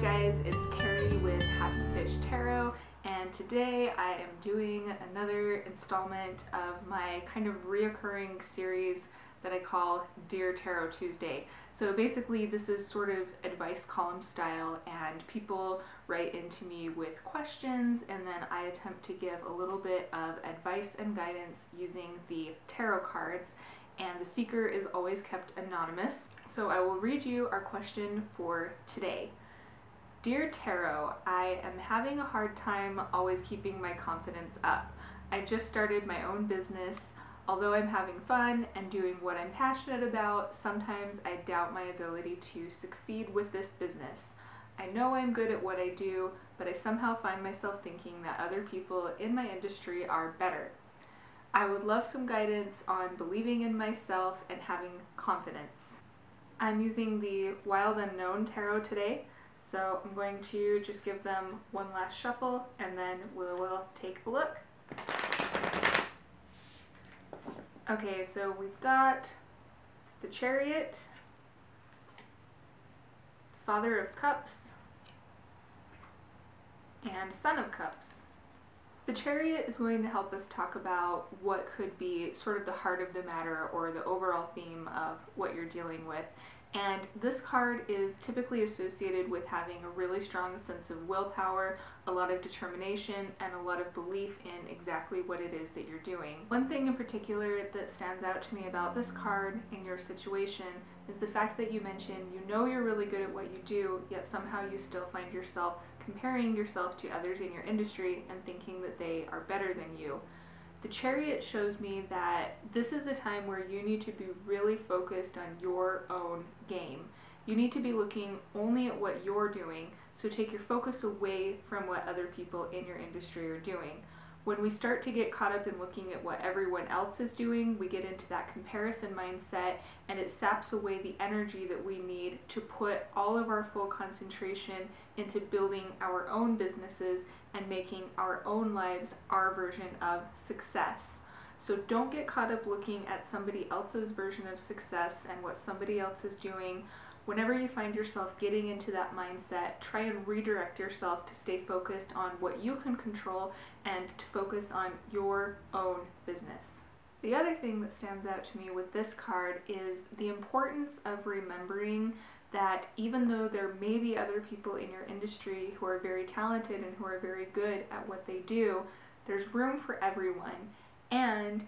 guys, it's Carrie with Happy Fish Tarot, and today I am doing another installment of my kind of reoccurring series that I call Dear Tarot Tuesday. So basically this is sort of advice column style, and people write into me with questions and then I attempt to give a little bit of advice and guidance using the tarot cards, and the seeker is always kept anonymous. So I will read you our question for today. Dear Tarot, I am having a hard time always keeping my confidence up. I just started my own business. Although I'm having fun and doing what I'm passionate about, sometimes I doubt my ability to succeed with this business. I know I'm good at what I do, but I somehow find myself thinking that other people in my industry are better. I would love some guidance on believing in myself and having confidence. I'm using the Wild Unknown Tarot today, so I'm going to just give them one last shuffle and then we will take a look. Okay, so we've got the Chariot, Father of Cups, and Son of Cups. The Chariot is going to help us talk about what could be sort of the heart of the matter or the overall theme of what you're dealing with. And this card is typically associated with having a really strong sense of willpower, a lot of determination, and a lot of belief in exactly what it is that you're doing. One thing in particular that stands out to me about this card in your situation is the fact that you mentioned you know you're really good at what you do, yet somehow you still find yourself comparing yourself to others in your industry and thinking that they are better than you. The Chariot shows me that this is a time where you need to be really focused on your own game. You need to be looking only at what you're doing, so take your focus away from what other people in your industry are doing. When we start to get caught up in looking at what everyone else is doing, we get into that comparison mindset, and it saps away the energy that we need to put all of our full concentration into building our own businesses and making our own lives our version of success. So don't get caught up looking at somebody else's version of success and what somebody else is doing. Whenever you find yourself getting into that mindset, try and redirect yourself to stay focused on what you can control and to focus on your own business. The other thing that stands out to me with this card is the importance of remembering that even though there may be other people in your industry who are very talented and who are very good at what they do, there's room for everyone, and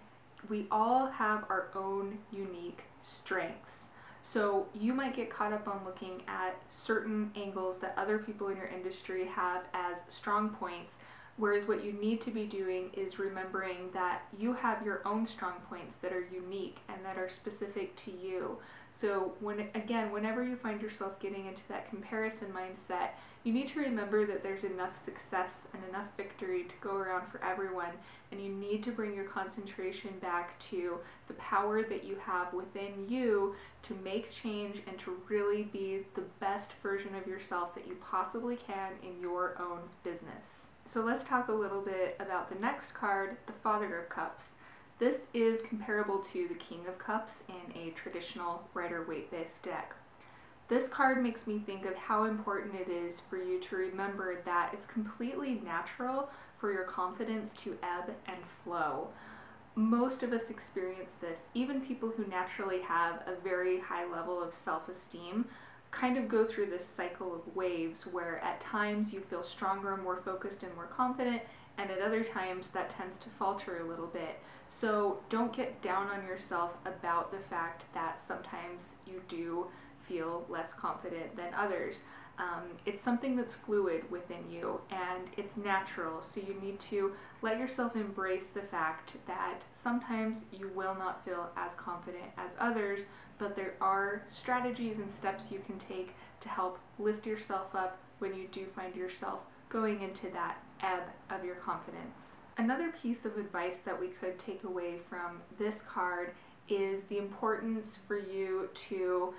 we all have our own unique strengths. So you might get caught up on looking at certain angles that other people in your industry have as strong points, whereas what you need to be doing is remembering that you have your own strong points that are unique and that are specific to you. So whenever you find yourself getting into that comparison mindset, you need to remember that there's enough success and enough victory to go around for everyone, and you need to bring your concentration back to the power that you have within you to make change and to really be the best version of yourself that you possibly can in your own business. So let's talk a little bit about the next card, the Father of Cups. This is comparable to the King of Cups in a traditional Rider-Waite based deck. This card makes me think of how important it is for you to remember that it's completely natural for your confidence to ebb and flow. Most of us experience this. Even people who naturally have a very high level of self-esteem kind of go through this cycle of waves where at times you feel stronger, more focused, and more confident, and at other times that tends to falter a little bit. So don't get down on yourself about the fact that sometimes you do feel less confident than others. It's something that's fluid within you and it's natural, so you need to let yourself embrace the fact that sometimes you will not feel as confident as others, but there are strategies and steps you can take to help lift yourself up when you do find yourself going into that ebb of your confidence. Another piece of advice that we could take away from this card is the importance for you to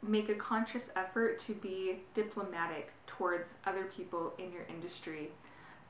make a conscious effort to be diplomatic towards other people in your industry.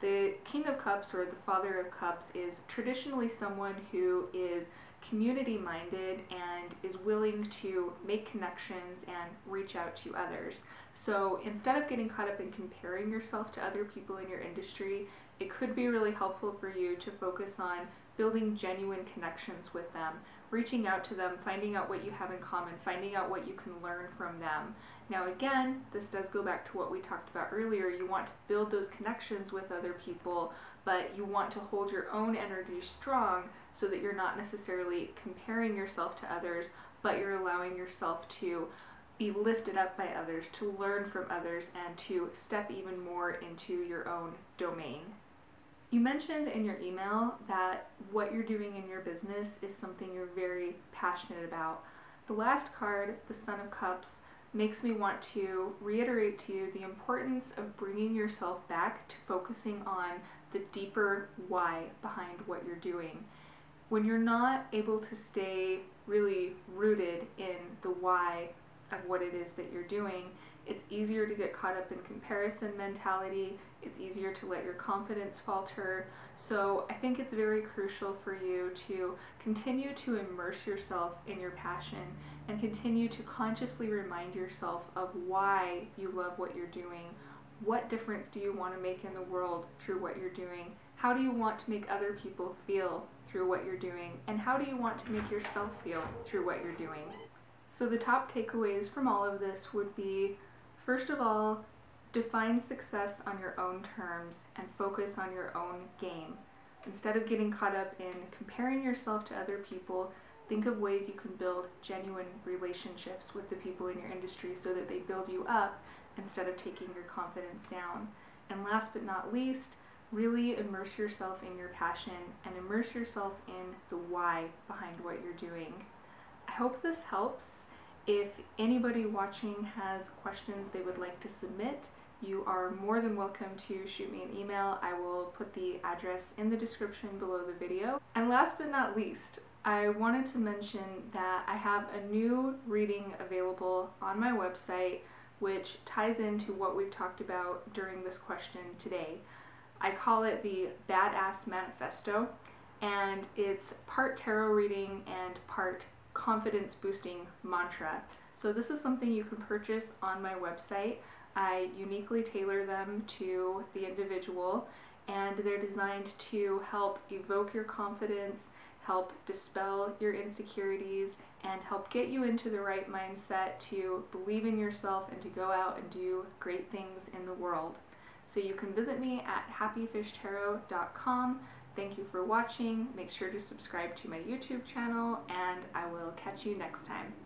The King of Cups, or the Father of Cups, is traditionally someone who is community-minded and is willing to make connections and reach out to others. So instead of getting caught up in comparing yourself to other people in your industry, it could be really helpful for you to focus on building genuine connections with them, reaching out to them, finding out what you have in common, finding out what you can learn from them. Now again, this does go back to what we talked about earlier. You want to build those connections with other people, but you want to hold your own energy strong so that you're not necessarily comparing yourself to others, but you're allowing yourself to be lifted up by others, to learn from others, and to step even more into your own domain. You mentioned in your email that what you're doing in your business is something you're very passionate about. The last card, the Son of Cups, makes me want to reiterate to you the importance of bringing yourself back to focusing on the deeper why behind what you're doing. When you're not able to stay really rooted in the why of what it is that you're doing, it's easier to get caught up in comparison mentality. It's easier to let your confidence falter. So I think it's very crucial for you to continue to immerse yourself in your passion and continue to consciously remind yourself of why you love what you're doing. What difference do you want to make in the world through what you're doing? How do you want to make other people feel through what you're doing? And how do you want to make yourself feel through what you're doing? So the top takeaways from all of this would be, first of all, define success on your own terms and focus on your own game. Instead of getting caught up in comparing yourself to other people, think of ways you can build genuine relationships with the people in your industry so that they build you up instead of taking your confidence down. And last but not least, really immerse yourself in your passion and immerse yourself in the why behind what you're doing. I hope this helps. If anybody watching has questions they would like to submit, you are more than welcome to shoot me an email. I will put the address in the description below the video. And last but not least, I wanted to mention that I have a new reading available on my website which ties into what we've talked about during this question today. I call it the Badass Manifesto, and it's part tarot reading and part confidence boosting mantra. So this is something you can purchase on my website. I uniquely tailor them to the individual, and they're designed to help evoke your confidence, help dispel your insecurities, and help get you into the right mindset to believe in yourself and to go out and do great things in the world. So you can visit me at happyfishtarot.com. Thank you for watching. Make sure to subscribe to my YouTube channel, and I will catch you next time.